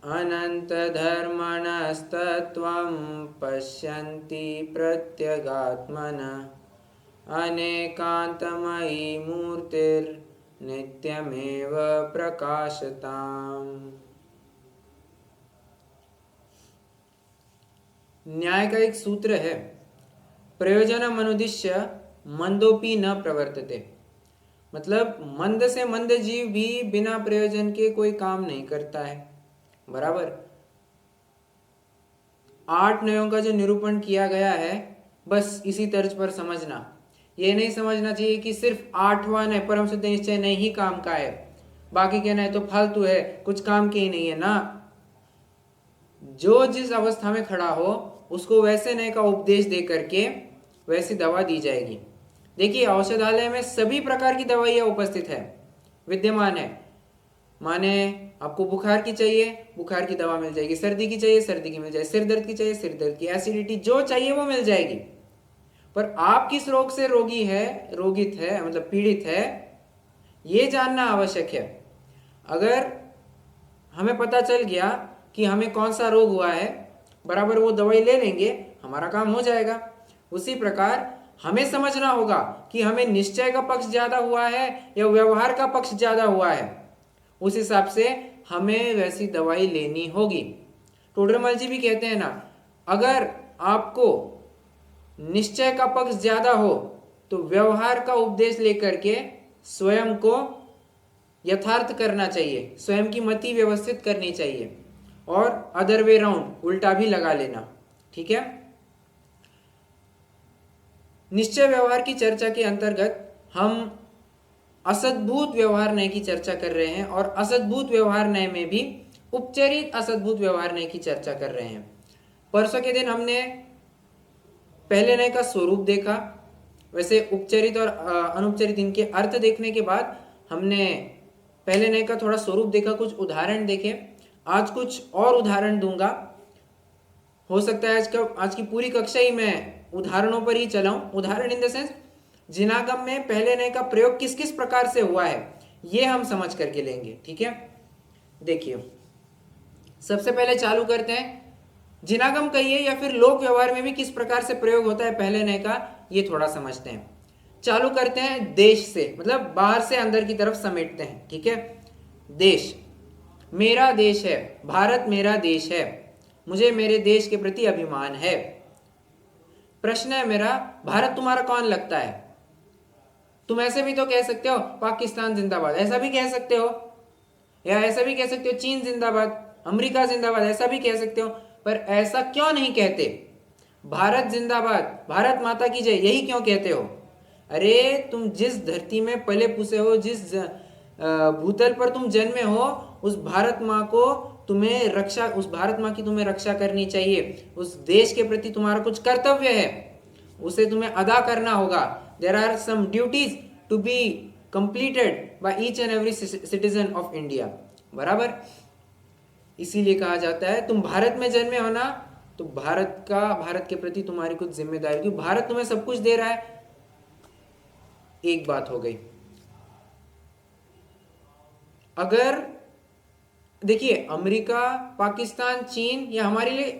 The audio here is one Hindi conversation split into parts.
अनन्तधर्मणस्तत्त्वं पश्यन्ति प्रत्यगात्मनः अनेकान्तमयी मूर्तिर्नित्यमेव प्रकाशताम्। न्याय का एक सूत्र है, प्रयोजनमनुद्दिश्य मंदोपि न प्रवर्तते। मतलब मंद से मंद जीव भी बिना प्रयोजन के कोई काम नहीं करता है। बराबर। 8 न्यायों का जो निरूपण किया गया है, बस इसी तर्ज पर समझना। ये नहीं समझना चाहिए कि सिर्फ 8वां न्याय परम शुद्ध निश्चय नहीं ही काम का है, बाकी के न्याय तो फालतू है, कुछ काम के ही नहीं है ना। जो जिस अवस्था में खड़ा हो उसको वैसे न्याय का उपदेश दे करके वैसी दवा दी जाएगी। देखिए, औषधालय में सभी प्रकार की दवाइयाँ उपस्थित है, विद्यमान है। माने आपको बुखार की चाहिए, बुखार की दवा मिल जाएगी, सर्दी की चाहिए, सर्दी की मिल जाएगी, सिर दर्द की चाहिए, सिर दर्द की, एसिडिटी जो चाहिए वो मिल जाएगी। पर आप किस रोग से रोगी है, रोगित है, मतलब पीड़ित है, ये जानना आवश्यक है। अगर हमें पता चल गया कि हमें कौन सा रोग हुआ है, बराबर वो दवाई ले लेंगे, हमारा काम हो जाएगा। उसी प्रकार हमें समझना होगा कि हमें निश्चय का पक्ष ज्यादा हुआ है या व्यवहार का पक्ष ज्यादा हुआ है। उस हिसाब से हमें वैसी दवाई लेनी होगी। टोडरमल जी भी कहते हैं ना, अगर आपको निश्चय का पक्ष ज्यादा हो तो व्यवहार का उपदेश लेकर के स्वयं को यथार्थ करना चाहिए, स्वयं की मति व्यवस्थित करनी चाहिए, और अदर वे राउंड, उल्टा भी लगा लेना। ठीक है। निश्चय व्यवहार की चर्चा के अंतर्गत हम असद्भूत व्यवहार न्याय की चर्चा कर रहे हैं, और असद्भूत व्यवहार न्याय में भी उपचरित असद्भूत व्यवहार न्याय की चर्चा कर रहे हैं। परसों के दिन हमने पहले न्याय का स्वरूप देखा, वैसे उपचरित और अनुपचरित इनके अर्थ देखने के बाद हमने पहले न्याय का थोड़ा स्वरूप देखा, कुछ उदाहरण देखे। आज कुछ और उदाहरण दूंगा। हो सकता है आज की पूरी कक्षा ही मैं उदाहरणों पर ही चलाऊं। उदाहरण इन द सेंस, जिनागम में पहले न्याय का प्रयोग किस किस प्रकार से हुआ है ये हम समझ करके लेंगे। ठीक है। देखिए, सबसे पहले चालू करते हैं, जिनागम कहिए या फिर लोक व्यवहार में भी किस प्रकार से प्रयोग होता है पहले न्याय का, ये थोड़ा समझते हैं। चालू करते हैं देश से, मतलब बाहर से अंदर की तरफ समेटते हैं। ठीक है। देश, मेरा देश है, भारत मेरा देश है, मुझे मेरे देश के प्रति अभिमान है। प्रश्न है मेरा, भारत तुम्हारा कौन लगता है? तुम ऐसे भी तो कह सकते हो पाकिस्तान जिंदाबाद, ऐसा भी कह सकते हो, या ऐसा भी कह सकते हो चीन जिंदाबाद, अमेरिका जिंदाबाद, ऐसा भी कह सकते हो। पर ऐसा क्यों नहीं कहते? भारत जिंदाबाद, भारत माता की जय, यही क्यों कहते हो? अरे तुम जिस धरती में पले पुसे हो, जिस भूतल पर तुम जन्मे हो, उस भारत माँ को तुम्हें रक्षा, उस भारत माँ की तुम्हें रक्षा करनी चाहिए। उस देश के प्रति तुम्हारा कुछ कर्तव्य है, उसे तुम्हें अदा करना होगा। There are some duties to be completed by each and every citizen of India. बराबर। इसीलिए कहा जाता है तुम भारत में जन्मे हो ना, तो भारत के प्रति तुम्हारी कुछ जिम्मेदारी, क्योंकि भारत तुम्हें सब कुछ दे रहा है। एक बात हो गई। अगर देखिए, अमेरिका, पाकिस्तान, चीन, ये हमारे लिए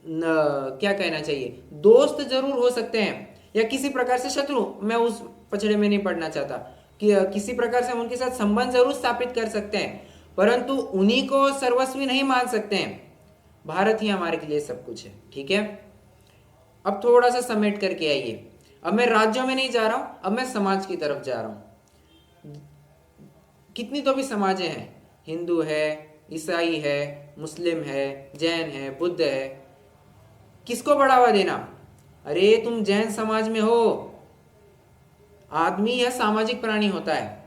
क्या कहना चाहिए, दोस्त जरूर हो सकते हैं, या किसी प्रकार से शत्रु, मैं उस पचड़े में नहीं पड़ना चाहता, कि किसी प्रकार से हम उनके साथ संबंध जरूर स्थापित कर सकते हैं, परंतु उन्हीं को सर्वस्वी नहीं मान सकते हैं। भारत ही हमारे लिए सब कुछ है। ठीक है। अब थोड़ा सा समेट करके आइए। अब मैं राज्यों में नहीं जा रहा हूं, अब मैं समाज की तरफ जा रहा हूं। कितनी तो भी समाजें हैं, हिंदू है, ईसाई है, मुस्लिम है, जैन है, बुद्ध है, किसको बढ़ावा देना? अरे तुम जैन समाज में हो, आदमी यह सामाजिक प्राणी होता है,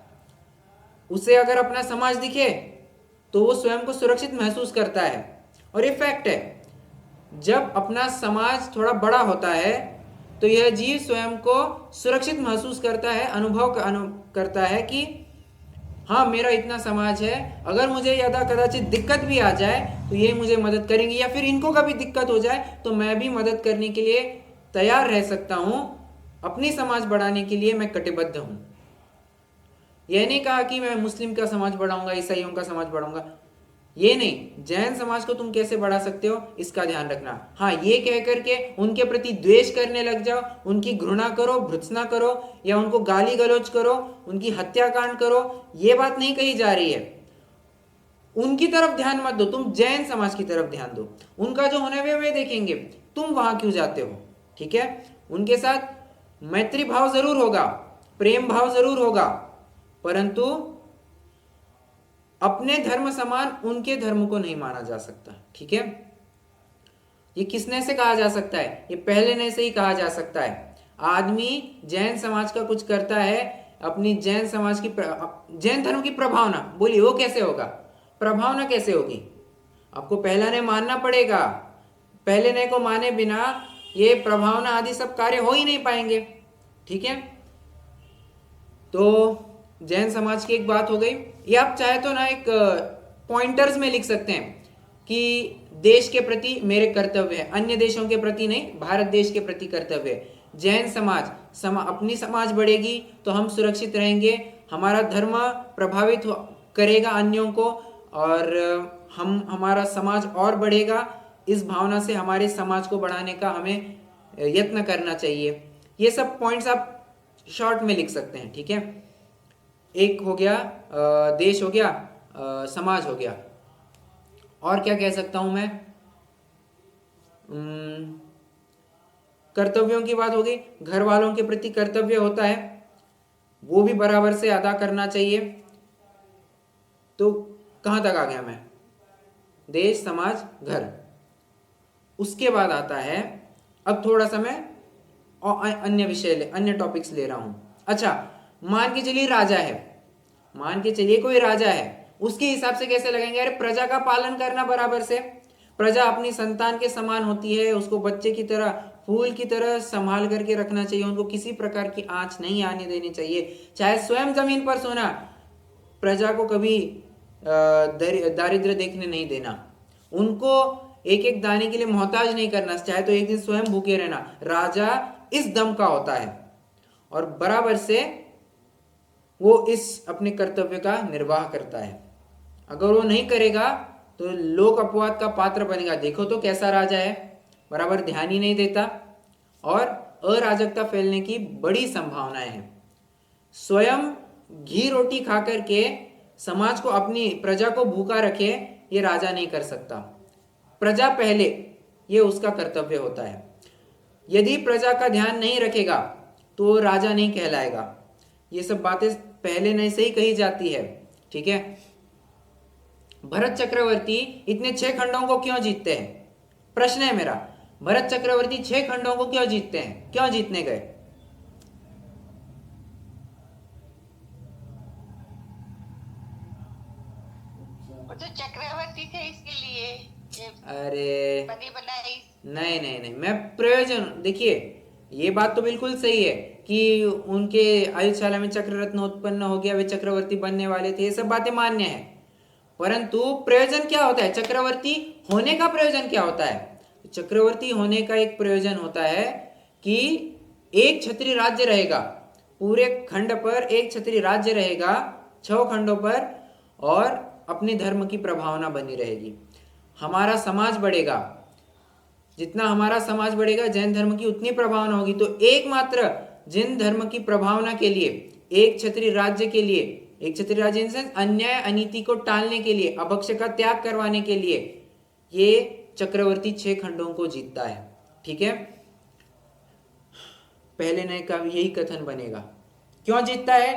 उसे अगर अपना समाज दिखे तो वो स्वयं को सुरक्षित महसूस करता है। और ये फैक्ट है, जब अपना समाज थोड़ा बड़ा होता है तो यह जीव स्वयं को सुरक्षित महसूस करता है, अनुभव करता है कि हाँ, मेरा इतना समाज है, अगर मुझे यदा कदाचित दिक्कत भी आ जाए तो ये मुझे मदद करेंगे, या फिर इनको कभी दिक्कत हो जाए तो मैं भी मदद करने के लिए तैयार रह सकता हूँ। अपनी समाज बढ़ाने के लिए मैं कटिबद्ध हूँ। यह नहीं कहा कि मैं मुस्लिम का समाज बढ़ाऊंगा, ईसाइयों का समाज बढ़ाऊंगा। ये नहीं, जैन समाज को तुम कैसे बढ़ा सकते हो इसका ध्यान रखना। हाँ, ये कह करके उनके प्रति द्वेष करने लग जाओ, उनकी घृणा करो, भर्त्सना करो, या उनको गाली गलौज करो, उनकी हत्याकांड करो, ये बात नहीं कही जा रही है। उनकी तरफ ध्यान मत दो, तुम जैन समाज की तरफ ध्यान दो। उनका जो होना है वे देखेंगे, तुम वहां क्यों जाते हो? ठीक है, उनके साथ मैत्री भाव जरूर होगा, प्रेम भाव जरूर होगा, परंतु अपने धर्म समान उनके धर्म को नहीं माना जा सकता। ठीक है, ये किसने से कहा जा सकता है? ये पहले ने से ही कहा जा सकता है। आदमी जैन समाज का कुछ करता है, अपनी जैन समाज की जैन धर्म की प्रभावना, बोलिए वो कैसे होगा? प्रभावना कैसे होगी? आपको पहला ने मानना पड़ेगा, पहले ने को माने बिना ये प्रभावना आदि सब कार्य हो ही नहीं पाएंगे। ठीक है, तो जैन समाज की एक बात हो गई। ये आप चाहे तो ना एक पॉइंटर्स में लिख सकते हैं कि देश के प्रति मेरे कर्तव्य है, अन्य देशों के प्रति नहीं, भारत देश के प्रति कर्तव्य है। जैन समाज अपनी समाज बढ़ेगी तो हम सुरक्षित रहेंगे, हमारा धर्म प्रभावित करेगा अन्यों को, और हमारा समाज और बढ़ेगा। इस भावना से हमारे समाज को बढ़ाने का हमें यत्न करना चाहिए। ये सब पॉइंट्स आप शॉर्ट में लिख सकते हैं। ठीक है, एक हो गया देश, हो गया समाज, हो गया। और क्या कह सकता हूं मैं? कर्तव्यों की बात हो गई। घर वालों के प्रति कर्तव्य होता है, वो भी बराबर से अदा करना चाहिए। तो कहां तक आ गया मैं? देश, समाज, घर। उसके बाद आता है, अब थोड़ा सा मैं और अन्य विषय अन्य टॉपिक्स ले रहा हूं। अच्छा, मान के चलिए राजा है, मान के चलिए कोई राजा है, उसके हिसाब से कैसे लगेंगे? अरे प्रजा का पालन करना बराबर से। प्रजा अपनी संतान के समान होती है, उसको बच्चे की तरह, फूल की तरह संभाल करके रखना चाहिए, उनको किसी प्रकार की आंच नहीं आने देनी चाहिए। चाहे स्वयं जमीन पर सोना, प्रजा को कभी दारिद्र्य देखने नहीं देना, उनको एक एक दाने के लिए मोहताज नहीं करना, चाहे तो एक दिन स्वयं भूखे रहना। राजा इस दम का होता है और बराबर से वो इस अपने कर्तव्य का निर्वाह करता है। अगर वो नहीं करेगा तो लोक अपवाद का पात्र बनेगा। देखो तो कैसा राजा है, बराबर ध्यान ही नहीं देता, और अराजकता फैलने की बड़ी संभावनाएं हैं। स्वयं घी रोटी खा करके समाज को, अपनी प्रजा को भूखा रखे, ये राजा नहीं कर सकता। प्रजा पहले, ये उसका कर्तव्य होता है। यदि प्रजा का ध्यान नहीं रखेगा तो राजा नहीं कहलाएगा। ये सब बातें पहले नहीं से ही कही जाती है। ठीक है, भरत चक्रवर्ती इतने 6 खंडों को क्यों जीतते हैं? प्रश्न है मेरा, भरत चक्रवर्ती 6 खंडों को क्यों जीतते हैं? क्यों जीतने गए? तो चक्रवर्ती थे इसके लिए, अरे बनी बनाई। नहीं नहीं नहीं, मैं प्रयोजन, देखिए ये बात तो बिल्कुल सही है कि उनके आयुशाला में चक्र रत्न उत्पन्न हो गया, वे चक्रवर्ती बनने वाले थे, ये सब बातें मान्य है, परंतु प्रयोजन क्या होता है? चक्रवर्ती होने का प्रयोजन क्या होता है? चक्रवर्ती होने का एक प्रयोजन होता है कि एक क्षत्रिय राज्य रहेगा, पूरे खंड पर एक क्षत्रिय राज्य रहेगा, 6 खंडों पर, और अपने धर्म की प्रभावना बनी रहेगी। हमारा समाज बढ़ेगा, जितना हमारा समाज बढ़ेगा जैन धर्म की उतनी प्रभावना होगी। तो एकमात्र जैन धर्म की प्रभावना के लिए, एक क्षत्रिय राज्य के लिए, एक क्षत्रिय राज्य इन सेंस अन्याय अनीति को टालने के लिए, अभक्ष्य का त्याग करवाने के लिए, ये चक्रवर्ती 6 खंडों को जीतता है। ठीक है, पहले नए का यही कथन बनेगा। क्यों जीतता है?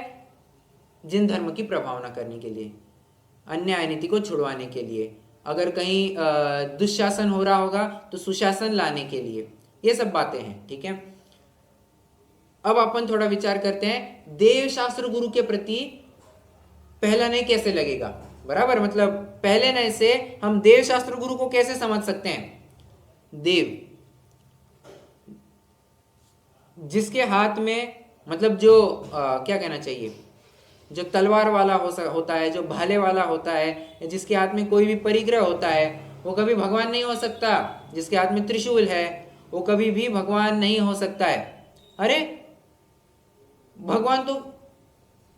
जिन धर्म की प्रभावना करने के लिए, अन्याय नीति को छुड़वाने के लिए, अगर कहीं दुशासन हो रहा होगा तो सुशासन लाने के लिए, ये सब बातें हैं। ठीक है, अब अपन थोड़ा विचार करते हैं देव शास्त्र गुरु के प्रति पहला नए कैसे लगेगा। बराबर, मतलब पहले नए से हम देव शास्त्र गुरु को कैसे समझ सकते हैं? देव जिसके हाथ में, मतलब जो क्या कहना चाहिए, जो तलवार वाला होता है, जो भाले वाला होता है, जिसके हाथ में कोई भी परिग्रह होता है, वो कभी भगवान नहीं हो सकता। जिसके हाथ में त्रिशूल है वो कभी भी भगवान नहीं हो सकता है। अरे भगवान तो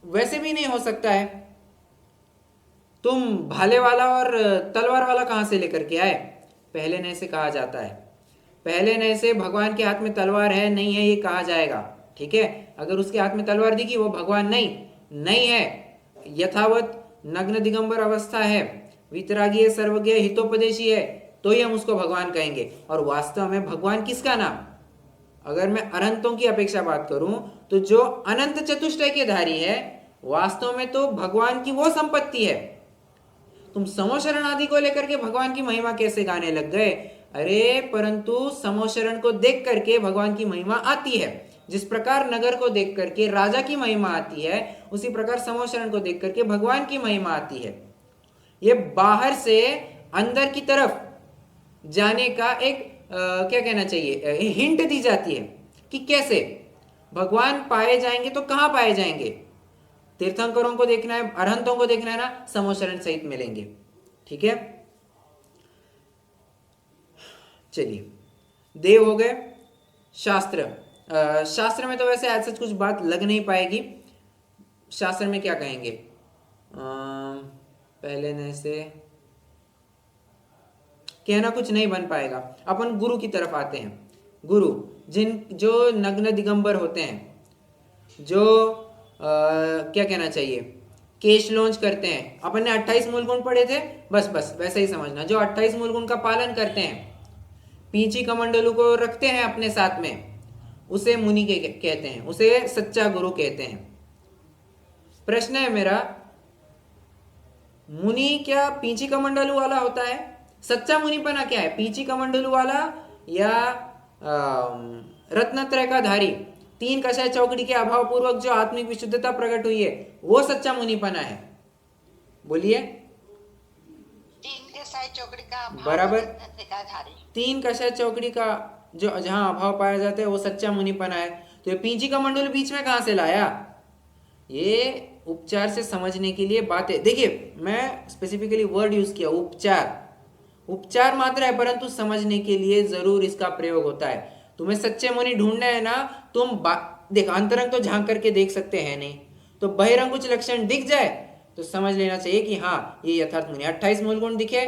वैसे भी नहीं हो सकता है। तुम भाले वाला और तलवार वाला कहाँ से लेकर के आए? पहले नए से कहा जाता है। पहले नए से भगवान के हाथ में तलवार है नहीं है ये कहा जाएगा, ठीक है। अगर उसके हाथ में तलवार दिखी वो भगवान नहीं है, यथावत नग्न दिगंबर अवस्था है, वितरागी है, सर्वज्ञ हितोपदेशी है, तो ही हम उसको भगवान कहेंगे। और वास्तव में भगवान किसका नाम? अगर मैं अनंतों की अपेक्षा बात करूं तो जो अनंत चतुष्टय के धारी है वास्तव में तो भगवान की वो संपत्ति है। तुम समोशरण आदि को लेकर के भगवान की महिमा कैसे गाने लग गए? अरे परंतु समोशरण को देख करके भगवान की महिमा आती है। जिस प्रकार नगर को देख करके राजा की महिमा आती है उसी प्रकार समोशरण को देख करके भगवान की महिमा आती है। ये बाहर से अंदर की तरफ जाने का एक क्या कहना चाहिए, हिंट दी जाती है कि कैसे भगवान पाए जाएंगे। तो कहां पाए जाएंगे? तीर्थंकरों को देखना है, अरहंतों को देखना है ना, समोशरण सहित मिलेंगे, ठीक है। चलिए, देव हो गए। शास्त्र, शास्त्र में तो वैसे ऐसा कुछ बात लग नहीं पाएगी। शास्त्र में क्या कहेंगे? पहले ने से कहना कुछ नहीं बन पाएगा। अपन गुरु की तरफ आते हैं। गुरु जो नग्न दिगंबर होते हैं, जो क्या कहना चाहिए, केश लॉन्च करते हैं। अपन ने 28 मूल गुण पढ़े थे, बस वैसे ही समझना। जो 28 मूल गुण का पालन करते हैं, पींची कमंडलू को रखते हैं अपने साथ में, उसे मुनि कहते हैं, उसे सच्चा गुरु कहते हैं। प्रश्न है मेरा, मुनि क्या पींची कमंडलू वाला होता है? सच्चा मुनिपना क्या है, पींची कमंडलू वाला या रत्नत्रय का धारी, तीन कषाय चौकड़ी के अभाव पूर्वक जो आत्मिक विशुद्धता प्रकट हुई है वो सच्चा मुनिपना है? बोलिए। तीन कषाय चौकड़ी का बराबर, धारी, तीन कषाय चौकड़ी का जो जहां अभाव पाया जाता है वो सच्चा मुनिपना है। तो ये पींची कमंडलू बीच में कहां से लाया? ये उपचार से समझने के लिए बातें। देखिए, मैं स्पेसिफिकली वर्ड यूज किया उपचार। उपचार मात्र है परंतु समझने के लिए जरूर इसका प्रयोग होता है। तुम्हें सच्चे मुनि ढूंढने हैं ना, तुम देख, अंतरंग तो झांक करके देख सकते हैं नहीं, तो बहिरंग कुछ लक्षण दिख जाए तो समझ लेना चाहिए कि हाँ ये यथार्थ मुनि। 28 मूल गुण दिखे,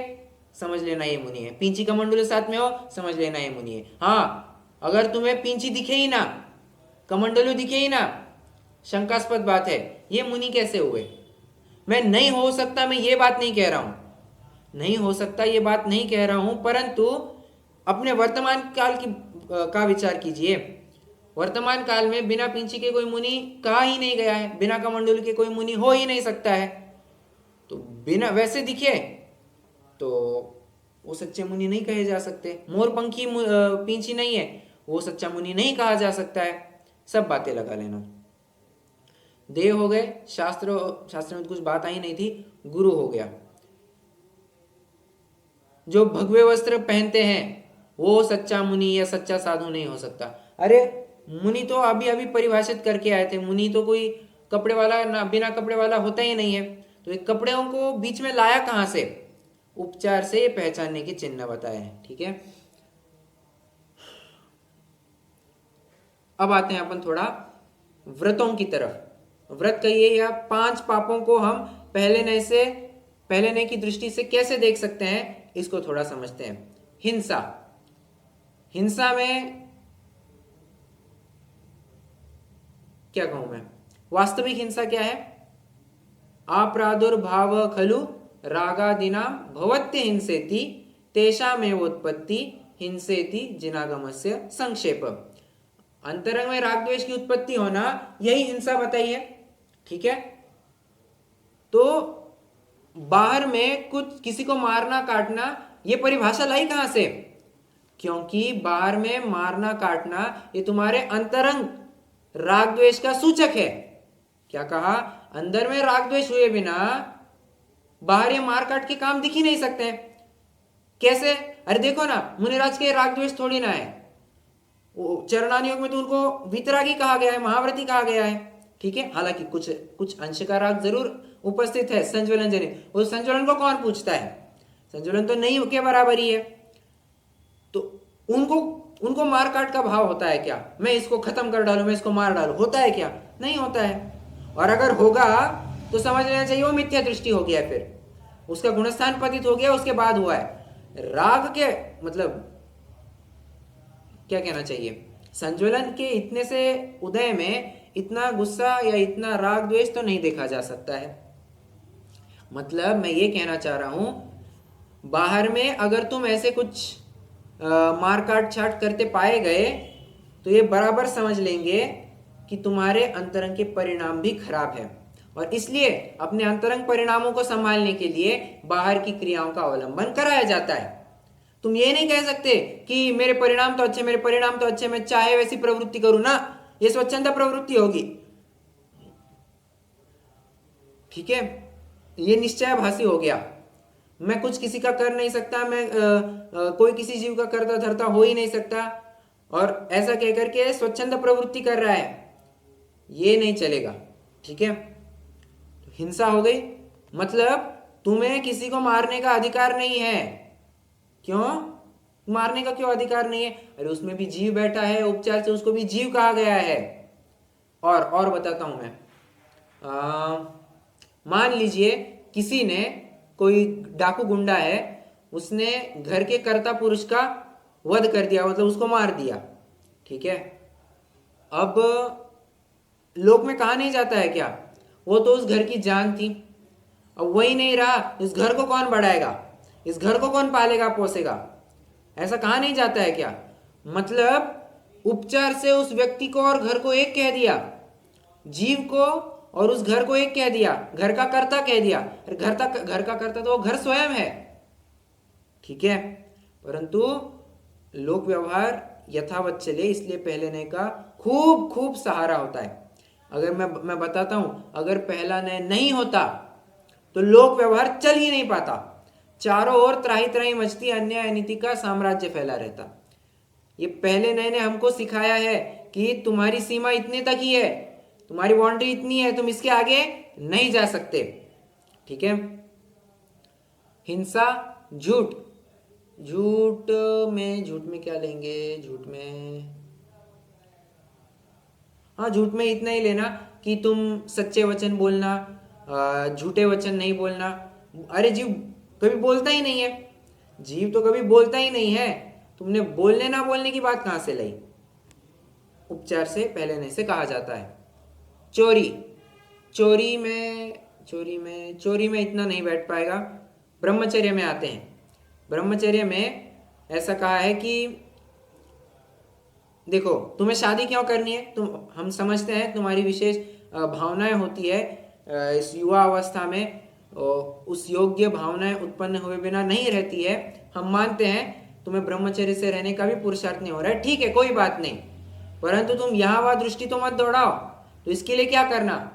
समझ लेना ये मुनि है। पींची कमंडलू साथ में हो, समझ लेना ये मुनि है। हाँ, अगर तुम्हें पींची दिखे ही ना, कमंडलू दिखे ही ना, शंकास्पद बात है, ये मुनि कैसे हुए? मैं नहीं हो सकता, मैं ये बात नहीं कह रहा हूं, नहीं हो सकता ये बात नहीं कह रहा हूं, परंतु अपने वर्तमान काल का विचार कीजिए। वर्तमान काल में बिना पिंची के कोई मुनि कहा ही नहीं गया है, बिना कमंडल के कोई मुनि हो ही नहीं सकता है। तो बिना वैसे दिखे तो वो सच्चे मुनि नहीं कहे जा सकते। मोरपंखी पिंची नहीं है, वो सच्चा मुनि नहीं कहा जा सकता है। सब बातें लगा लेना। देव हो गए। शास्त्र में तो कुछ बात आई नहीं थी। गुरु हो गया। जो भगवे वस्त्र पहनते हैं वो सच्चा मुनि या सच्चा साधु नहीं हो सकता। अरे मुनि तो अभी अभी परिभाषित करके आए थे, मुनि तो कोई कपड़े वाला ना, बिना कपड़े वाला होता ही नहीं है। तो ये कपड़ों को बीच में लाया कहां से? उपचार से ये पहचानने के चिन्ह बताए हैं, ठीक है। अब आते हैं अपन थोड़ा व्रतों की तरफ। व्रत कहिए या 5 पापों को हम पहले नए की दृष्टि से कैसे देख सकते हैं, इसको थोड़ा समझते हैं। हिंसा में क्या कहूं मैं, वास्तविक हिंसा क्या है? अप्रादुर्भाव खलु रागादिना भवत्य हिंसेति तेषामेवोत्पत्ति हिंसेति जिनागमस्य संक्षेप। अंतरंग में राग द्वेष की उत्पत्ति होना, यही हिंसा बताई है, ठीक है। तो बाहर में कुछ किसी को मारना काटना, ये परिभाषा लाई कहां से? क्योंकि बाहर में मारना काटना ये तुम्हारे अंतरंग राग द्वेष का सूचक है। क्या कहा? अंदर में राग द्वेष हुए बिना बाहर ये मार काट के काम दिख ही नहीं सकते। कैसे? अरे देखो ना, मुनिराज के राग द्वेष थोड़ी ना है। चरणान योग में तो उनको वितरागी कहा गया है, महाव्रती कहा गया है, ठीक है। हालांकि कुछ अंश का राग जरूर उपस्थित है, संज्वलन जनित। उस संज्वलन को कौन पूछता है? संज्वलन तो नहीं के बराबर ही है। तो उनको मार काट का भाव होता है क्या? मैं इसको खत्म कर डालू, मैं इसको मार डालू, होता है क्या? नहीं होता है। और अगर होगा तो समझ लेना चाहिए वो मिथ्या दृष्टि हो गया। फिर उसका गुणस्थान पतित हो गया, उसके बाद हुआ है। राग के मतलब क्या कहना चाहिए, संज्वलन के इतने से उदय में इतना गुस्सा या इतना राग द्वेष तो नहीं देखा जा सकता है। मतलब मैं ये कहना चाह रहा हूं, बाहर में अगर तुम ऐसे कुछ मार काट छाट करते पाए गए तो ये बराबर समझ लेंगे कि तुम्हारे अंतरंग के परिणाम भी खराब है, और इसलिए अपने अंतरंग परिणामों को संभालने के लिए बाहर की क्रियाओं का अवलंबन कराया जाता है। तुम ये नहीं कह सकते कि मेरे परिणाम तो अच्छे, मेरे परिणाम तो अच्छे, मैं चाहे वैसी प्रवृत्ति करूं ना, ये स्वच्छंद प्रवृत्ति होगी, ठीक है, ये निश्चयाभासी हो गया। मैं कुछ किसी का कर नहीं सकता, मैं कोई किसी जीव का करता धरता हो ही नहीं सकता, और ऐसा कहकर के स्वच्छंद प्रवृत्ति कर रहा है, ये नहीं चलेगा, ठीक है। तो हिंसा हो गई, मतलब तुम्हें किसी को मारने का अधिकार नहीं है। क्यों मारने का क्यों अधिकार नहीं है? अरे उसमें भी जीव बैठा है, उपचार से उसको भी जीव कहा गया है। और बताता हूं मैं, मान लीजिए किसी ने, कोई डाकू गुंडा है, उसने घर के कर्ता पुरुष का वध कर दिया, मतलब उसको मार दिया, ठीक है। अब लोक में कहा नहीं जाता है क्या, वो तो उस घर की जान थी, अब वही नहीं रहा, इस घर को कौन बढ़ाएगा, इस घर को कौन पालेगा पोसेगा, ऐसा कहा नहीं जाता है क्या? मतलब उपचार से उस व्यक्ति को और घर को एक कह दिया, जीव को और उस घर को एक कह दिया, घर का कर्ता कह दिया। घर का कर्ता तो वो घर स्वयं है, ठीक है। परंतु लोक व्यवहार यथावत चले, इसलिए पहले नए का खूब खूब सहारा होता है। अगर मैं बताता हूं, अगर पहला नय नहीं होता तो लोक व्यवहार चल ही नहीं पाता, चारों ओर त्राही त्राही मचती, अन्याय अनीति का साम्राज्य फैला रहता। ये पहले नए ने हमको सिखाया है कि तुम्हारी सीमा इतने तक ही है, तुम्हारी बाउंड्री इतनी है, तुम इसके आगे नहीं जा सकते, ठीक है। हिंसा, झूठ, झूठ में क्या लेंगे, झूठ में इतना ही लेना कि तुम सच्चे वचन बोलना, झूठे वचन नहीं बोलना। अरे जीव कभी बोलता ही नहीं है, जीव तो कभी बोलता ही नहीं है, तुमने बोलने ना बोलने की बात कहां से लाई? उपचार से पहले नहीं से कहा जाता है। चोरी में इतना नहीं बैठ पाएगा। ब्रह्मचर्य में आते हैं। ब्रह्मचर्य में ऐसा कहा है कि देखो, तुम्हें शादी क्यों करनी है, हम समझते हैं तुम्हारी विशेष भावनाएं होती है इस युवा अवस्था में, उस योग्य भावनाएं उत्पन्न हुए बिना नहीं रहती है। हम मानते हैं तुम्हें ब्रह्मचर्य से रहने का भी पुरुषार्थ नहीं हो रहा है, ठीक है, कोई बात नहीं, परंतु तुम यहाँ वहां दृष्टि तो मत दौड़ाओ। तो इसके लिए क्या करना,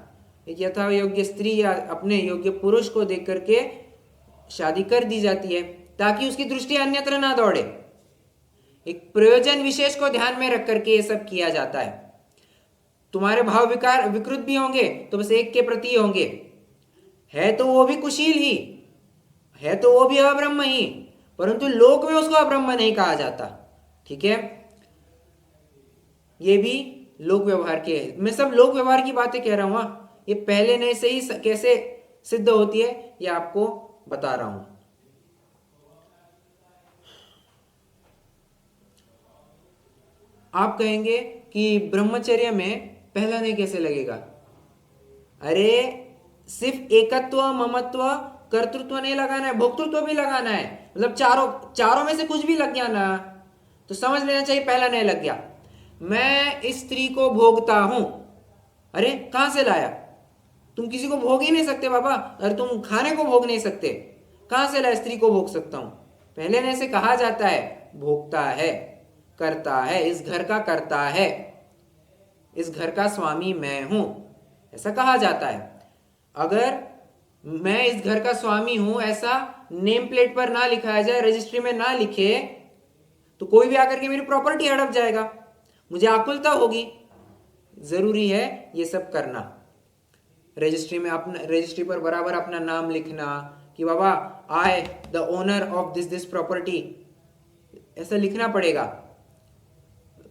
एक यथा योग्य स्त्री या अपने योग्य पुरुष को देख करके शादी कर दी जाती है, ताकि उसकी दृष्टि अन्यत्र ना दौड़े। एक प्रयोजन विशेष को ध्यान में रख करके ये सब किया जाता है। तुम्हारे भाव विकार विकृत भी होंगे तो बस एक के प्रति होंगे, है तो वो भी कुशील ही, है तो वो भी अब्रह्म ही, परंतु लोक में उसको अब्रह्म नहीं कहा जाता, ठीक है। ये भी लोक व्यवहार के, मैं सब लोक व्यवहार की बातें कह रहा हूं, ये पहले नए से ही कैसे सिद्ध होती है ये आपको बता रहा हूं। आप कहेंगे कि ब्रह्मचर्य में पहला नहीं कैसे लगेगा? अरे सिर्फ एकत्व, ममत्व, कर्तृत्व नहीं लगाना है, भोक्तृत्व भी लगाना है। मतलब चारों में से कुछ भी लग गया ना तो समझ लेना चाहिए पहला नहीं लग गया। मैं इस स्त्री को भोगता हूं, अरे कहां से लाया? तुम किसी को भोग ही नहीं सकते बाबा, अरे तुम खाने को भोग नहीं सकते, कहां से लाया स्त्री को भोग सकता हूं? पहले ने से कहा जाता है भोगता है, करता है, इस घर का करता है, इस घर का स्वामी मैं हूं, ऐसा कहा जाता है। अगर मैं इस घर का स्वामी हूं ऐसा नेम प्लेट पर ना लिखाया जाए, रजिस्ट्री में ना लिखे, तो कोई भी आकर के मेरी प्रॉपर्टी हड़प जाएगा, मुझे आकुलता होगी। जरूरी है ये सब करना, रजिस्ट्री में रजिस्ट्री पर बराबर अपना नाम लिखना कि बाबा I the owner of this property, ऐसा लिखना पड़ेगा।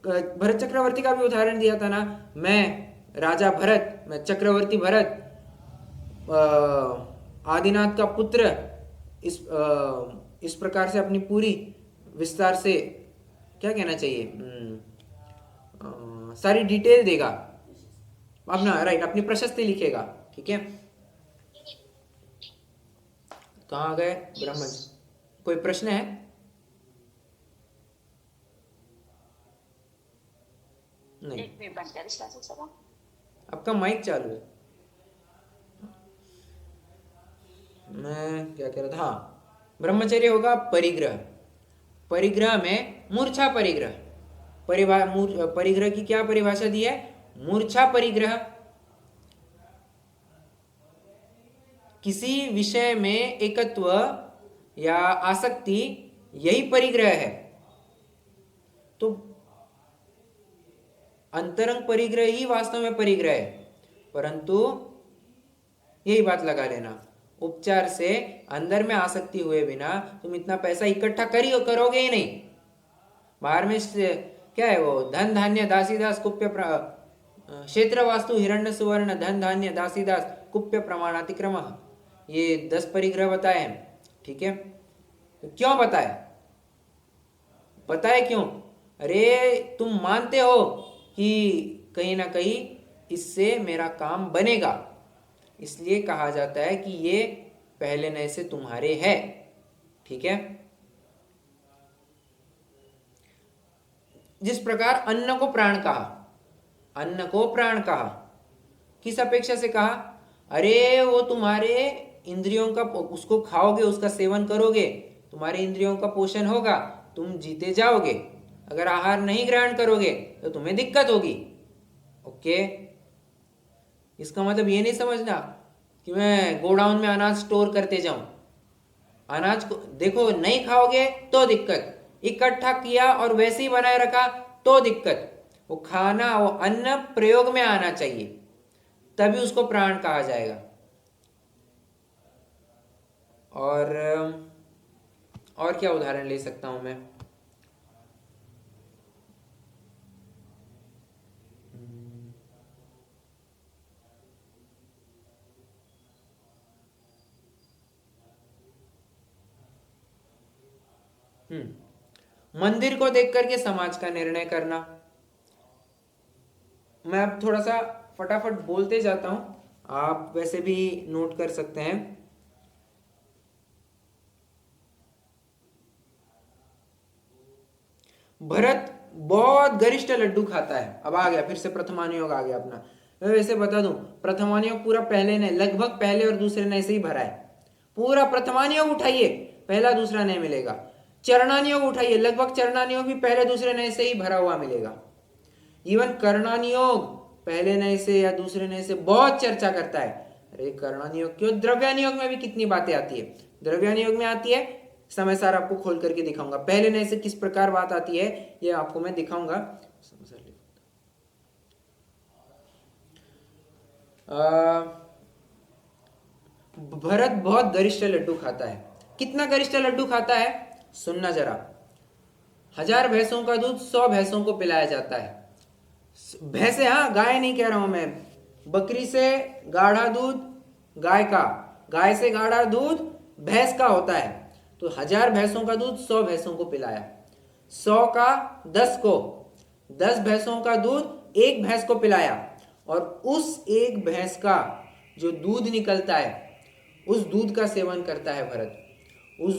भरत चक्रवर्ती का भी उदाहरण दिया था ना, मैं राजा भरत, मैं चक्रवर्ती भरत, आदिनाथ का पुत्र, इस प्रकार से अपनी पूरी विस्तार से क्या कहना चाहिए, सारी डिटेल देगा, अपना राइट अपनी प्रशस्ति लिखेगा। ठीक है, कहाँ गए ब्रह्मज? कोई प्रश्न है? नहीं, आपका माइक चालू है। मैं क्या कह रहा था, हाँ, ब्रह्मचर्य होगा परिग्रह। परिग्रह में मूर्छा परिग्रह, परिग्रह की क्या परिभाषा दी है? मूर्छा परिग्रह। किसी विषय में एकत्व या आसक्ति, यही परिग्रह है। तो अंतरंग परिग्रह ही वास्तव में परिग्रह है, परंतु यही बात लगा लेना, उपचार से अंदर में आसक्ति हुए बिना तुम इतना पैसा इकट्ठा करोगे ही नहीं। बाहर में क्या है वो, धन धान्य दासीदास कुप्य क्षेत्र वास्तु हिरण्य सुवर्ण धन धान्य दासीदास कुप्य प्रमाणातिक्रम, ये 10 परिग्रह बताए हैं। ठीक है, तो क्यों बताए क्यों? अरे तुम मानते हो कि कहीं ना कहीं इससे मेरा काम बनेगा, इसलिए कहा जाता है कि ये पहले नए से तुम्हारे है। ठीक है, जिस प्रकार अन्न को प्राण कहा, किस अपेक्षा से कहा? अरे वो तुम्हारे इंद्रियों का, उसको खाओगे, उसका सेवन करोगे, तुम्हारे इंद्रियों का पोषण होगा, तुम जीते जाओगे। अगर आहार नहीं ग्रहण करोगे तो तुम्हें दिक्कत होगी। ओके, इसका मतलब ये नहीं समझना कि मैं गोडाउन में अनाज स्टोर करते जाऊं। अनाज को देखो, नहीं खाओगे तो दिक्कत, इकट्ठा किया और वैसे ही बनाए रखा तो दिक्कत। वो खाना, वो अन्न प्रयोग में आना चाहिए, तभी उसको प्राण कहा जाएगा। और क्या उदाहरण ले सकता हूं मैं? मंदिर को देख करके समाज का निर्णय करना। मैं अब थोड़ा सा फटाफट बोलते जाता हूं, आप वैसे भी नोट कर सकते हैं। भरत बहुत गरिष्ठ लड्डू खाता है। अब आ गया फिर से प्रथमानुयोग आ गया अपना। मैं वैसे बता दूं, प्रथमानुयोग पूरा पहले ने लगभग पहले और दूसरे ने से ही भरा है। पूरा प्रथमानुयोग उठाइए, पहला दूसरा नहीं मिलेगा। चरणानुयोग उठाइए, लगभग चरणानुयोग भी पहले दूसरे नए से ही भरा हुआ मिलेगा। इवन कर्णानुयोग पहले नए से या दूसरे नए से बहुत चर्चा करता है। अरे कर्णानुयोग क्यों, द्रव्यानुयोग में भी कितनी बातें आती है। द्रव्यानुयोग में आती है, समय सार आपको खोल करके दिखाऊंगा। पहले नए से किस प्रकार बात आती है ये आपको मैं दिखाऊंगा। भरत बहुत गरिष्ठ लड्डू खाता है। कितना गरिष्ठ लड्डू खाता है सुनना जरा। 1000 भैंसों का दूध 100 भैंसों को पिलाया जाता है। भैंसे, हाँ, गाय नहीं कह रहा हूं मैं। बकरी से गाढ़ा दूध गाय का, गाय से गाढ़ा दूध भैंस का होता है। तो 1000 भैंसों का दूध 100 भैंसों को पिलाया। 100 का 10 को, 10 भैंसों का दूध एक भैंस को पिलाया, और उस एक भैंस का जो दूध निकलता है उस दूध का सेवन करता है भरत। उस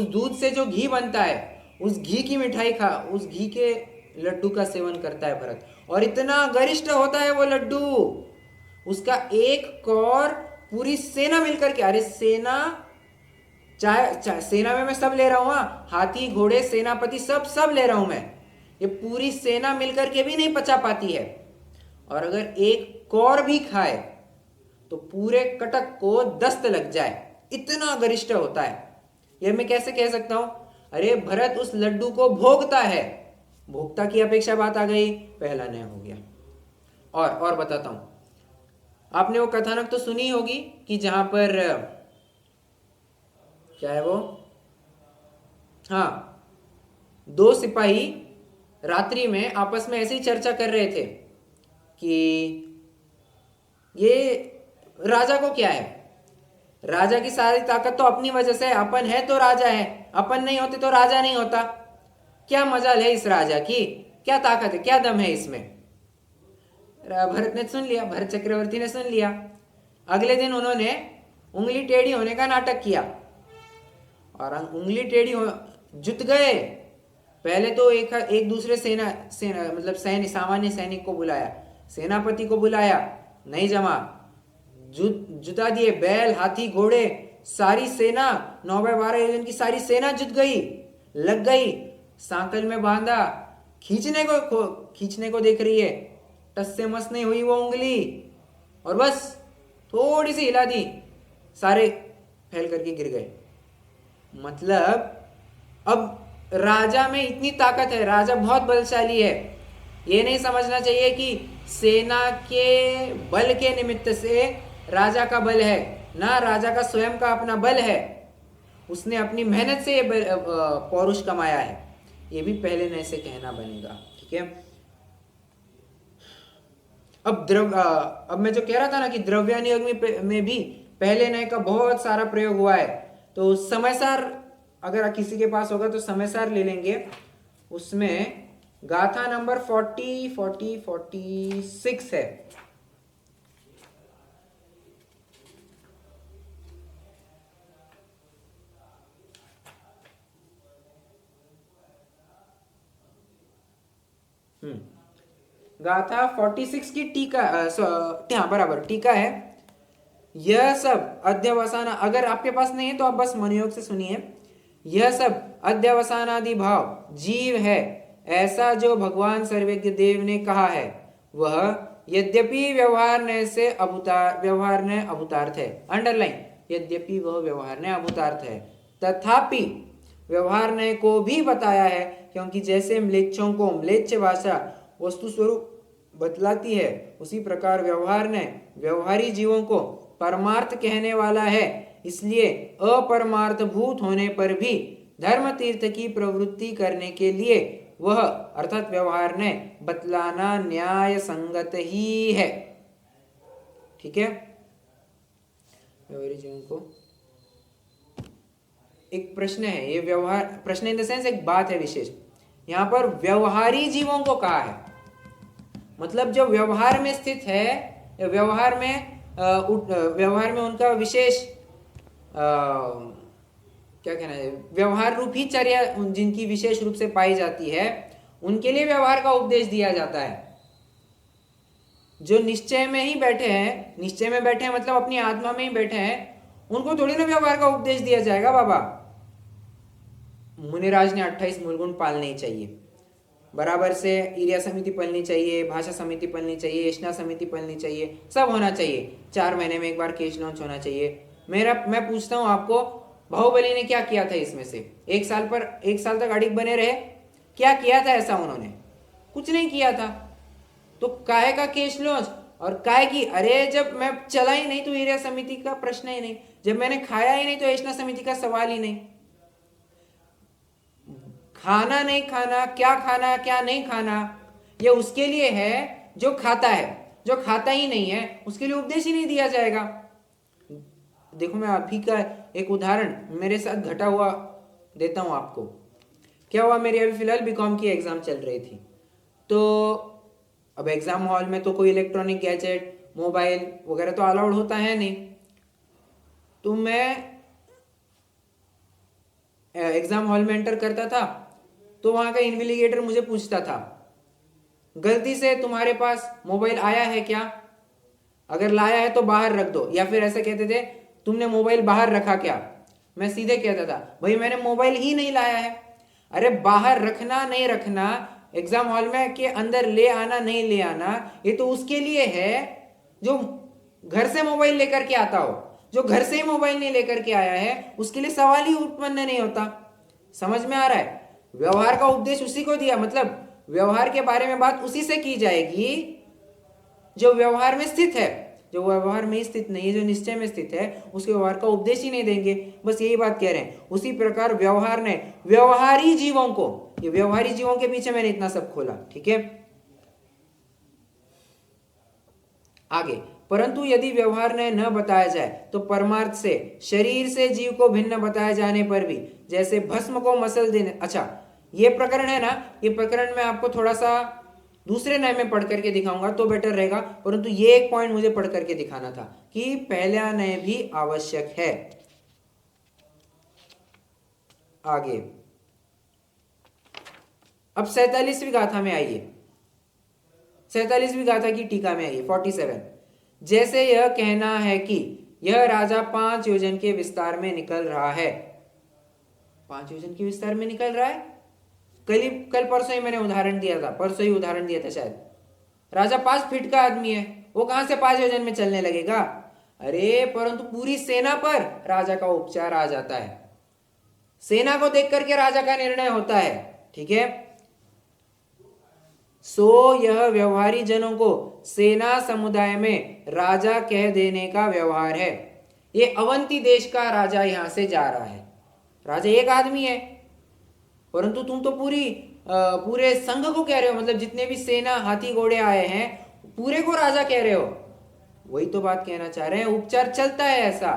दूध से जो घी बनता है उस घी की मिठाई उस घी के लड्डू का सेवन करता है भरत। और इतना गरिष्ठ होता है वो लड्डू, उसका एक कौर पूरी सेना मिलकर के, अरे सेना, चाहे सेना में मैं सब ले रहा हूं, हाथी घोड़े सेनापति सब ले रहा हूं मैं, ये पूरी सेना मिलकर के भी नहीं पचा पाती है। और अगर एक कौर भी खाए तो पूरे कटक को दस्त लग जाए, इतना गरिष्ठ होता है। यह मैं कैसे कह सकता हूं? अरे भरत उस लड्डू को भोगता है। भोक्ता की अपेक्षा बात आ गई, पहला नया हो गया। और बताता हूं, आपने वो कथानक तो सुनी होगी कि जहां पर क्या है वो, हाँ, 2 सिपाही रात्रि में आपस में ऐसे ही चर्चा कर रहे थे कि ये राजा को क्या है, राजा की सारी ताकत तो अपनी वजह से है, अपन है तो राजा है, अपन नहीं होते तो राजा नहीं होता। क्या मजाल है इस राजा की, क्या ताकत है, क्या दम है इसमें। भरत ने सुन लिया, भरत चक्रवर्ती ने सुन लिया। अगले दिन उन्होंने उंगली टेढ़ी होने का नाटक किया और उंगली टेढ़ी जुट गए। पहले तो एक दूसरे सेना मतलब सामान्य सैनिक को बुलाया, सेनापति को बुलाया, नहीं जमा, जुटा दिए। बैल, हाथी, घोड़े, सारी सेना 9/12 योजन की सारी सेना जुट गई, लग गई, सांकल में बांधा, खींचने को देख रही है। टस से मस नहीं हुई वो उंगली और बस थोड़ी सी हिला दी, सारे फैल करके गिर गए। मतलब अब राजा में इतनी ताकत है, राजा बहुत बलशाली है। ये नहीं समझना चाहिए कि सेना के बल के निमित्त से राजा का बल है ना, राजा का स्वयं का अपना बल है, उसने अपनी मेहनत से ये पौरुष कमाया है। ये भी पहले नए से कहना बनेगा, ठीक है। अब मैं जो कह रहा था ना कि द्रव्यानुयोग में भी पहले नए का बहुत सारा प्रयोग हुआ है। तो समयसार अगर किसी के पास होगा तो समयसार ले लेंगे। उसमें गाथा नंबर 46 है। गाथा 46 की टीका, हाँ बराबर टीका है। यह सब अध्यवसाना, अगर आपके पास नहीं है तो आप बस मनोयोग से सुनिए। यह सब अध्यवसानादि भाव जीव है, ऐसा जो भगवान सर्वज्ञ देव ने कहा है, वह यद्यपि व्यवहार ने अभूतार्थ है। अंडरलाइन, यद्यपि वह व्यवहार ने अभूतार्थ है, तथापि व्यवहार ने को भी बताया है, क्योंकि जैसे म्लेच्छों को म्लेच्छ भाषा वस्तु स्वरूप बतलाती है, उसी प्रकार व्यवहार ने व्यवहारी जीवों को परमार्थ कहने वाला है। इसलिए अपरमार्थ भूत होने पर भी धर्म तीर्थ की प्रवृत्ति करने के लिए वह अर्थात व्यवहार ने बतलाना न्याय संगत ही है, ठीक है। व्यवहारी जीवों को एक प्रश्न है, ये व्यवहार प्रश्न इन द सेंस एक बात है विशेष। यहां पर व्यवहारी जीवों को कहा है, मतलब जो व्यवहार में स्थित है, व्यवहार में उनका विशेष क्या कहना है, व्यवहार रूपी चर्या जिनकी विशेष रूप से पाई जाती है, उनके लिए व्यवहार का उपदेश दिया जाता है। जो निश्चय में ही बैठे हैं, निश्चय में बैठे हैं मतलब अपनी आत्मा में ही बैठे हैं, उनको थोड़ी ना व्यवहार का उपदेश दिया जाएगा। बाबा मुनिराज ने 28 मूलगुण पालने ही चाहिए, बराबर से ईर्या समिति पलनी चाहिए, भाषा समिति पलनी चाहिए, यशना समिति पलनी चाहिए, सब होना चाहिए। 4 महीने में एक बार केश लॉन्च होना चाहिए। मैं पूछता हूं आपको, बाहुबली ने क्या किया था इसमें से? 1 साल तक अडिग बने रहे, क्या किया था ऐसा उन्होंने? कुछ नहीं किया था। तो काहे का केश लॉन्च और काहे की, अरे जब मैं चला ही नहीं तो ईर्या समिति का प्रश्न ही नहीं, जब मैंने खाया ही नहीं तो यशना समिति का सवाल ही नहीं। खाना नहीं खाना, क्या नहीं खाना, ये उसके लिए है जो खाता है। जो खाता ही नहीं है उसके लिए उपदेश ही नहीं दिया जाएगा। देखो मैं अभी का एक उदाहरण मेरे साथ घटा हुआ देता हूं आपको। क्या हुआ, मेरी अभी फिलहाल बीकॉम की एग्जाम चल रही थी। तो अब एग्जाम हॉल में तो कोई इलेक्ट्रॉनिक गैजेट, मोबाइल वगैरह तो अलाउड होता है नहीं। तो मैं एग्जाम हॉल में एंटर करता था तो वहां का इन्वेस्टिगेटर मुझे पूछता था, गलती से तुम्हारे पास मोबाइल आया है क्या? अगर लाया है तो बाहर रख दो, या फिर ऐसे कहते थे, तुमने मोबाइल बाहर रखा क्या? मैं सीधे कहता था, भाई मैंने मोबाइल ही नहीं लाया है। अरे बाहर रखना नहीं रखना, एग्जाम हॉल में के अंदर ले आना नहीं ले आना, ये तो उसके लिए है जो घर से मोबाइल लेकर के आता हो। जो घर से ही मोबाइल नहीं लेकर के आया है उसके लिए सवाल ही उत्पन्न नहीं होता। समझ में आ रहा है? व्यवहार का उपदेश उसी को दिया, मतलब व्यवहार के बारे में बात उसी से की जाएगी जो व्यवहार में स्थित है। जो व्यवहार में स्थित नहीं है, जो निश्चय में स्थित है, उसके व्यवहार का उपदेश ही नहीं देंगे। बस यही बात कह रहे हैं। उसी प्रकार व्यवहार ने व्यवहारी जीवों को, ये व्यवहारी जीवों के पीछे मैंने इतना सब खोला, ठीक है। आगे परंतु यदि व्यवहार नय न बताया जाए तो परमार्थ से शरीर से जीव को भिन्न बताए जाने पर भी, जैसे भस्म को मसल देने। अच्छा, ये प्रकरण है ना, ये प्रकरण मैं आपको थोड़ा सा दूसरे नय में पढ़ करके दिखाऊंगा तो बेटर रहेगा, परंतु ये एक पॉइंट मुझे पढ़ करके दिखाना था कि पहला नय भी आवश्यक है। आगे अब 47वीं गाथा में आइए, 47वीं गाथा की टीका में आइए 47। जैसे यह कहना है कि यह राजा 5 योजन के विस्तार में निकल रहा है। 5 योजन के विस्तार में निकल रहा है, कल परसों ही मैंने उदाहरण दिया था, परसों ही उदाहरण दिया था शायद। राजा 5 फीट का आदमी है, वो कहां से 5 योजन में चलने लगेगा? अरे परंतु पूरी सेना पर राजा का उपचार आ जाता है, सेना को देख करके राजा का निर्णय होता है। ठीक है, सो यह व्यवहारी जनों को सेना समुदाय में राजा कह देने का व्यवहार है। ये अवंती देश का राजा यहां से जा रहा है, राजा एक आदमी है, परंतु तुम तो पूरे संघ को कह रहे हो, मतलब जितने भी सेना हाथी घोड़े आए हैं पूरे को राजा कह रहे हो। वही तो बात कहना चाह रहे हैं, उपचार चलता है ऐसा,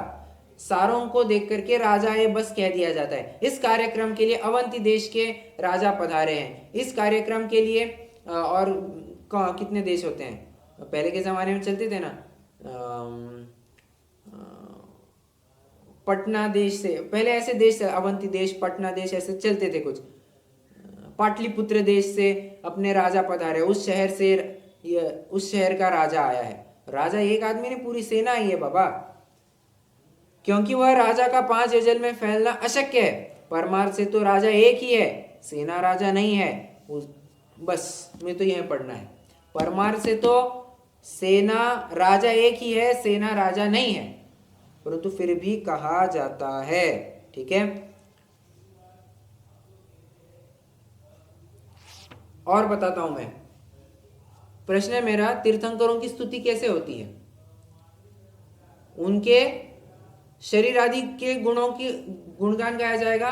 सारों को देख करके राजा ये बस कह दिया जाता है। इस कार्यक्रम के लिए अवंती देश के राजा पधारे हैं। इस कार्यक्रम के लिए और कितने देश होते हैं, पहले के जमाने में चलते थे ना, पटना देश से पहले ऐसे देश, अवंती देश, पटना देश, ऐसे चलते थे कुछ। पाटलिपुत्र देश से अपने राजा पधारे, उस शहर का राजा आया है। राजा एक आदमी ने, पूरी सेना आई है बाबा, क्योंकि वह राजा का 5 योजन में फैलना अशक्य है। परमार्थ से तो राजा एक ही है, सेना राजा नहीं है। बस मैं तो यह पढ़ना है, परमार्थ से तो सेना राजा एक ही है, सेना राजा नहीं है, परंतु फिर भी कहा जाता है। ठीक है, और बताता हूं मैं। प्रश्न है मेरा, तीर्थंकरों की स्तुति कैसे होती है? उनके शरीर आदि के गुणों की गुणगान गाया जाएगा।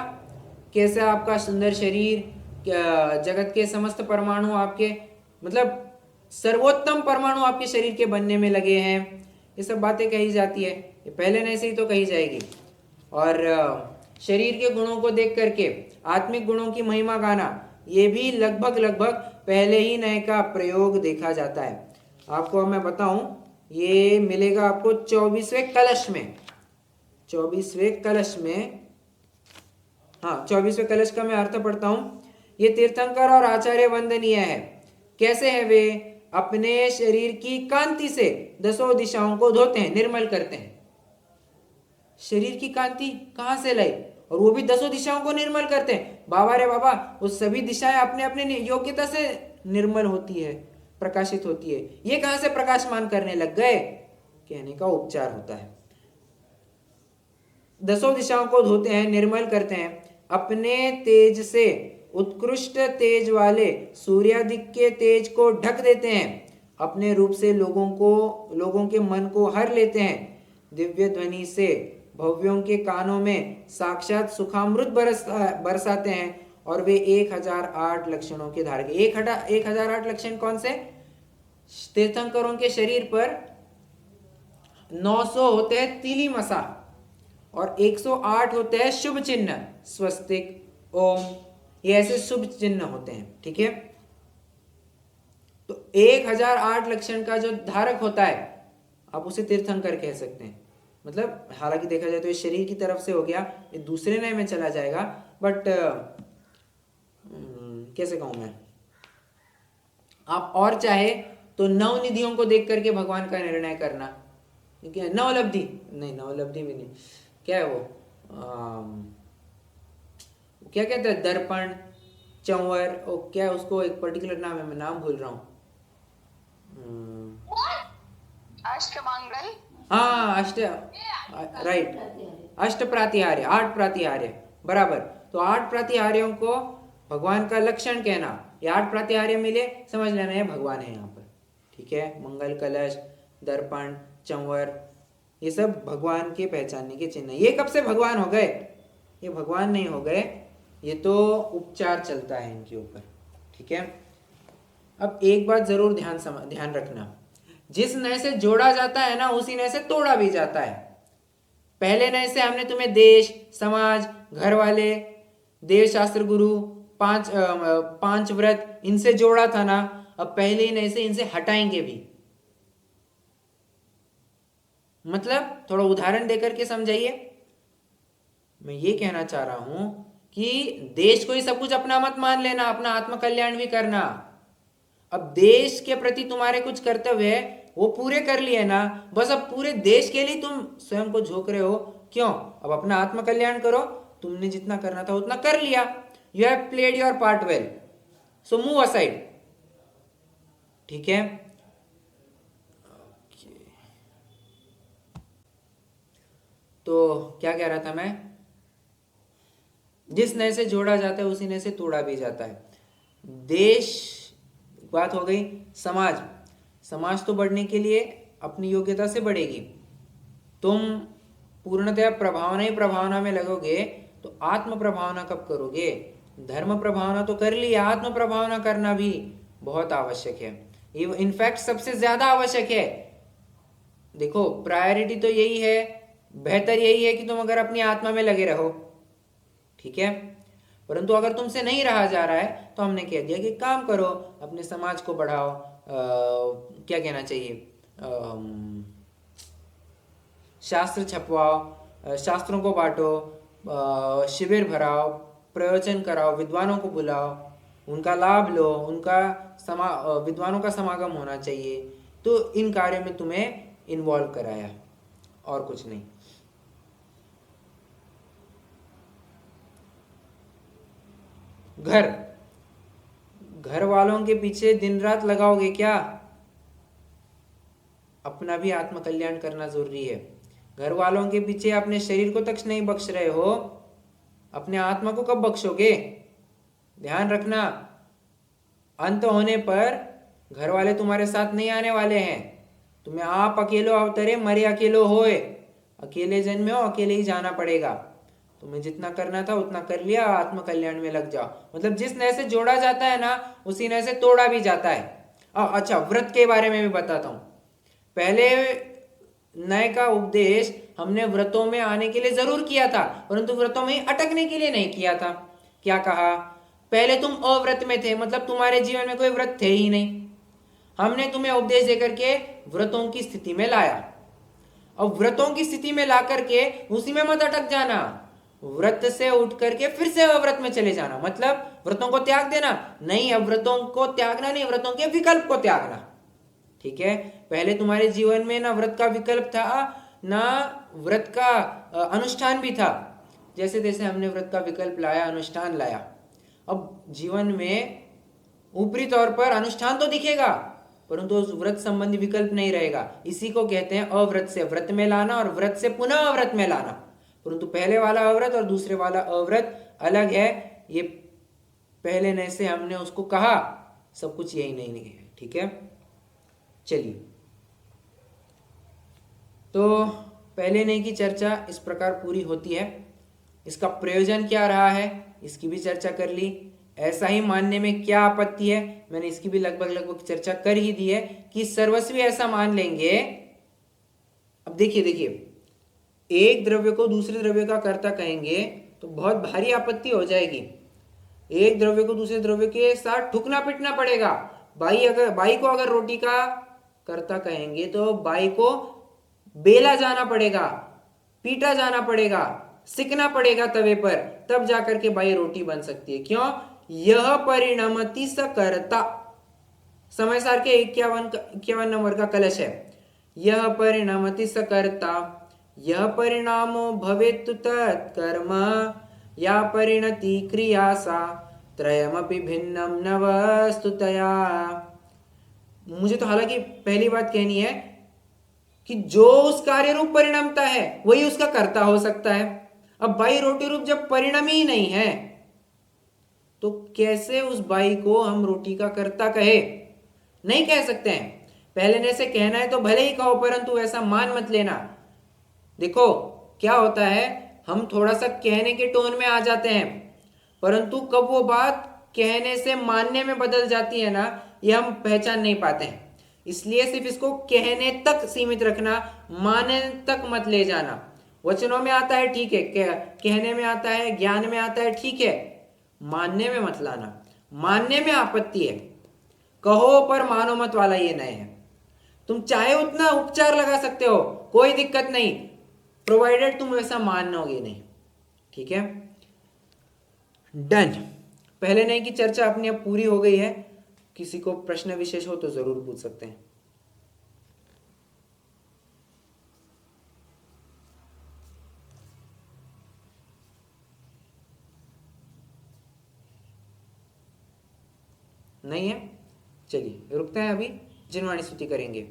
कैसे आपका सुंदर शरीर, जगत के समस्त परमाणु आपके, मतलब सर्वोत्तम परमाणु आपके शरीर के बनने में लगे हैं, ये सब बातें कही जाती है। ये पहले नए से ही तो कही जाएगी। और शरीर के गुणों को देख करके आत्मिक गुणों की महिमा गाना, ये भी लगभग पहले ही नए का प्रयोग देखा जाता है। आपको मैं बताऊं, ये मिलेगा आपको 24वें कलश में। 24वें कलश में, हाँ 24वें कलश का मैं अर्थ पढ़ता हूं। ये तीर्थंकर और आचार्य वंदनीय है। कैसे है वे? अपने शरीर की कांति से 10 दिशाओं को धोते हैं, निर्मल करते हैं। शरीर की कांति कहां से लाई? और वो भी 10 दिशाओं को निर्मल करते हैं। बाबा रे बाबा, वो सभी दिशाएं अपने अपने योग्यता से निर्मल होती है, प्रकाशित होती है। ये कहां से प्रकाशमान करने लग गए? कहने का उपचार होता है। 10 दिशाओं को धोते हैं, निर्मल करते हैं, अपने तेज से उत्कृष्ट तेज वाले सूर्यादिक के तेज को ढक देते हैं, अपने रूप से लोगों के मन को हर लेते हैं, दिव्य ध्वनि से भव्यों के कानों में साक्षात सुखामृत बरसाते हैं, और वे 1008 लक्षणों के धारक। 1008 लक्षण कौन से? तीर्थंकरों के शरीर पर 900 होते हैं तिली मसा, और 108 होते हैं शुभ चिन्ह, स्वस्तिक, ओम, ये ऐसे शुभ चिन्ह होते हैं। ठीक है, तो 1008 लक्षण का जो धारक होता है, आप उसे तीर्थंकर कह सकते हैं। मतलब हालांकि देखा जाए तो ये शरीर की तरफ से हो गया, ये दूसरे नए में चला जाएगा, बट कैसे कहूं मैं, आप और चाहे तो नवनिधियों को देख करके भगवान का निर्णय करना। नवलब्धि नहीं, नवलब्धि भी नहीं, क्या है वो, क्या कहते हैं, दर्पण, चंवर, और क्या उसको एक पर्टिकुलर नाम है, मैं नाम भूल रहा हूँ। अष्टमंगल, हाँ राइट, अष्ट प्रातिहार्य, 8 प्रातिहार्य, बराबर। तो 8 प्रातिहार्यों को भगवान का लक्षण कहना, ये 8 प्रातिहार्य मिले, समझ लेना है भगवान है यहाँ पर। ठीक है, मंगल कलश, दर्पण, चंवर, ये सब भगवान के पहचानने के चिन्ह। ये कब से भगवान हो गए? ये भगवान नहीं हो गए, ये तो उपचार चलता है इनके ऊपर। ठीक है, अब एक बात जरूर ध्यान रखना, जिस नए से जोड़ा जाता है ना उसी नए से तोड़ा भी जाता है। पहले नए से हमने तुम्हें देश, समाज, घर वाले, देव शास्त्र गुरु, पांच व्रत, इनसे जोड़ा था ना। अब पहले ही नए से इनसे हटाएंगे भी। मतलब थोड़ा उदाहरण देकर के समझाइए। मैं ये कहना चाह रहा हूं कि देश को ही सब कुछ अपना मत मान लेना, अपना आत्म कल्याण भी करना। अब देश के प्रति तुम्हारे कुछ कर्तव्य है वो पूरे कर लिए ना, बस अब पूरे देश के लिए तुम स्वयं को झोंक रहे हो, क्यों? अब अपना आत्म कल्याण करो। तुमने जितना करना था उतना कर लिया। You have played your part well, so move aside. ठीक है। तो क्या कह रहा था मैं? जिस नए से जोड़ा जाता है उसी नए से तोड़ा भी जाता है। देश बात हो गई। समाज, समाज तो बढ़ने के लिए अपनी योग्यता से बढ़ेगी। तुम पूर्णतया प्रभावना ही प्रभावना में लगोगे तो आत्म प्रभावना कब करोगे? धर्म प्रभावना तो कर ली, आत्म प्रभावना करना भी बहुत आवश्यक है। इनफैक्ट सबसे ज्यादा आवश्यक है। देखो प्रायोरिटी तो यही है, बेहतर यही है कि तुम अगर अपनी आत्मा में लगे रहो। ठीक है। परंतु अगर तुमसे नहीं रहा जा रहा है तो हमने कह दिया कि काम करो, अपने समाज को बढ़ाओ। क्या कहना चाहिए, शास्त्र छपवाओ, शास्त्रों को बांटो, शिविर भराओ, प्रवचन कराओ, विद्वानों को बुलाओ, उनका लाभ लो, विद्वानों का समागम होना चाहिए। तो इन कार्यों में तुम्हें इन्वॉल्व कराया, और कुछ नहीं। घर वालों के पीछे दिन रात लगाओगे क्या? अपना भी आत्म कल्याण करना जरूरी है। घर वालों के पीछे अपने शरीर को तक नहीं बख्श रहे हो, अपने आत्मा को कब बख्शोगे? ध्यान रखना, अंत होने पर घर वाले तुम्हारे साथ नहीं आने वाले हैं। तुम्हें आप अकेलो अवतरे मरे अकेलो होए, अकेले जन्मे हो अकेले ही जाना पड़ेगा। तुम्हें जितना करना था उतना कर लिया, आत्म कल्याण में लग जाओ। मतलब जिस नए से जोड़ा जाता है ना उसी नए से तोड़ा भी जाता है। अच्छा, व्रत के बारे में भी बताता हूं। पहले नए का उपदेश हमने व्रतों में आने के लिए जरूर किया था, परंतु व्रतों में अटकने के लिए नहीं किया था। क्या कहा? पहले तुम अव्रत में थे, मतलब तुम्हारे जीवन में कोई व्रत थे ही नहीं। हमने तुम्हें उपदेश देकर के व्रतों की स्थिति में लाया। अब व्रतों की स्थिति में ला करके उसी में मत अटक जाना, व्रत से उठ करके फिर से अव्रत में चले जाना। मतलब व्रतों को त्याग देना नहीं, अब व्रतों को त्यागना नहीं, व्रतों के विकल्प को त्यागना। ठीक है। पहले तुम्हारे जीवन में ना व्रत का विकल्प था ना व्रत का अनुष्ठान भी था। जैसे तैसे हमने व्रत का विकल्प लाया, अनुष्ठान लाया। अब जीवन में ऊपरी तौर पर अनुष्ठान तो दिखेगा, परंतु उस व्रत संबंधी विकल्प नहीं रहेगा। इसी को कहते हैं अव्रत से व्रत में लाना और व्रत से पुनः अव्रत में लाना। परंतु पहले वाला अव्रत और दूसरे वाला अव्रत अलग है। ये पहले नए से हमने उसको कहा, सब कुछ यही नहीं है। ठीक है। चलिए, तो पहले नए की चर्चा इस प्रकार पूरी होती है। इसका प्रयोजन क्या रहा है इसकी भी चर्चा कर ली। ऐसा ही मानने में क्या आपत्ति है, मैंने इसकी भी लगभग चर्चा कर ही दी है कि सर्वस्वी ऐसा मान लेंगे। अब देखिए, एक द्रव्य को दूसरे द्रव्य का कर्ता कहेंगे तो बहुत भारी आपत्ति हो जाएगी। एक द्रव्य को दूसरे द्रव्य के साथ ठुकना पिटना पड़ेगा। बाई को अगर रोटी का कर्ता कहेंगे तो बाई को बेला जाना पड़ेगा, पीटा जाना पड़ेगा, सिकना पड़ेगा तवे पर, तब जाकर के बाई रोटी बन सकती है। क्यों? यह परिणमति सकर्ता। समय सार के 51 नंबर का कलश है। यह परिणमति सकर्ता, यह परिणामो भवेत् तत्कर्म, या परिणति क्रिया सा त्रयमपि भिन्नम न वस्तुतया। मुझे तो हालांकि पहली बात कहनी है कि जो उस कार्य रूप परिणमता है वही उसका कर्ता हो सकता है। अब बाई रोटी रूप जब परिणम ही नहीं है तो कैसे उस बाई को हम रोटी का कर्ता कहे? नहीं कह सकते हैं। पहले ने से कहना है तो भले ही कहो, परंतु ऐसा मान मत लेना। देखो क्या होता है, हम थोड़ा सा कहने के टोन में आ जाते हैं, परंतु कब वो बात कहने से मानने में बदल जाती है ना, ये हम पहचान नहीं पाते हैं। इसलिए सिर्फ इसको कहने तक सीमित रखना, मानने तक मत ले जाना। वचनों में आता है ठीक है, कहने में आता है, ज्ञान में आता है ठीक है, मानने में मत लाना। मानने में आपत्ति है, कहो पर मानो मत वाला ये नए है। तुम चाहे उतना उपचार लगा सकते हो, कोई दिक्कत नहीं, प्रोवाइडेड तुम वैसा मानोगे नहीं। ठीक है, डन। पहले नए की चर्चा अपनी अब पूरी हो गई है। किसी को प्रश्न विशेष हो तो जरूर पूछ सकते हैं। नहीं है, चलिए रुकते हैं, अभी जिनवाणी स्तुति करेंगे।